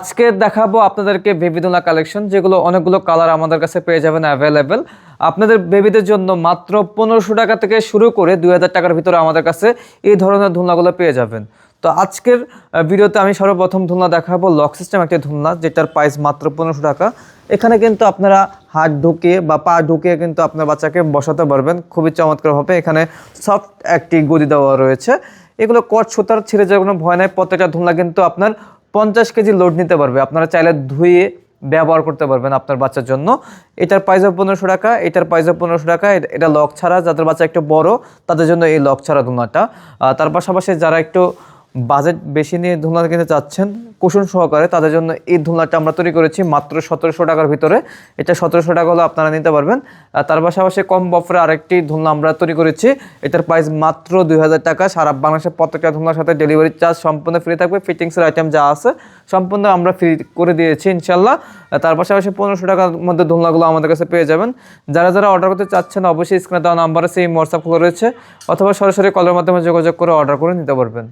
আজকে দেখাবো আপনাদেরকে বেবি দোলনা কালেকশন, যেগুলো অনেকগুলো কালার আমাদের কাছে পেয়ে যাবেন অ্যাভেলেবেল। আপনাদের বেবিদের জন্য মাত্র 1500 টাকা থেকে শুরু করে 2000 টাকার ভিতরে আমাদের কাছে এই ধরনের দোলনাগুলো পেয়ে যাবেন। তো আজকের ভিডিওতে আমি সর্বপ্রথম দোলনা দেখাবো লক সিস্টেম একটি দোলনা, যেটার প্রাইস মাত্র 1500 টাকা। এখানে কিন্তু আপনারা হাত ঢুকিয়ে বা পা ঢুকিয়ে কিন্তু আপনার বাচ্চাকে বসাতে পারবেন, খুবই চমৎকার হবে। এখানে সফট একটি গদি দেওয়া রয়েছে। এগুলো কট সুতার ছিঁড়ে যাওয়ার কোনো ভয় নাই। প্রত্যেকটা দোলনা কিন্তু আপনার 50 কেজি লোড নিতে পারবে। আপনারা চাইলে ধুয়ে ব্যবহার করতে পারবেন আপনার বাচ্চার জন্য। এটার প্রাইস 1500 টাকা, এটার প্রাইস 1500 টাকা। এটা লক ছাড়া, যাদের বাচ্চা একটু বড় তাদের জন্য এই লক ছাড়া দোলনাটা। তার পাশাপাশি যারা একটু বাজেট বেশি নিয়ে দোলনা কিনতে চাচ্ছেন কুশন সহকারে, তাদের জন্য এই দোলনাটা আমরা তৈরি করেছি মাত্র 1700 টাকার ভিতরে। এটা 1700 টাকা হলে আপনারা নিতে পারবেন। তার পাশাপাশি কম অফারে আরেকটি দোলনা আমরা তৈরি করেছি। এটার প্রাইস মাত্র 2000 টাকা। সারা বাংলাদেশের প্রত্যেকটা দোলনার সাথে ডেলিভারি চার্জ সম্পূর্ণ ফ্রি থাকবে। ফিটিংসের আইটেম যা আছে সম্পূর্ণ আমরা ফ্রি করে দিয়েছি ইনশাল্লাহ। তার পাশাপাশি 1500 টাকার মধ্যে দোলনাগুলো আমাদের কাছে পেয়ে যাবেন। যারা যারা অর্ডার করতে চাচ্ছেন অবশ্যই স্ক্রিনে দেওয়া নাম্বারে সেই হোয়াটসঅ্যাপ রয়েছে, অথবা সরাসরি কলের মাধ্যমে যোগাযোগ করে অর্ডার করে নিতে পারবেন।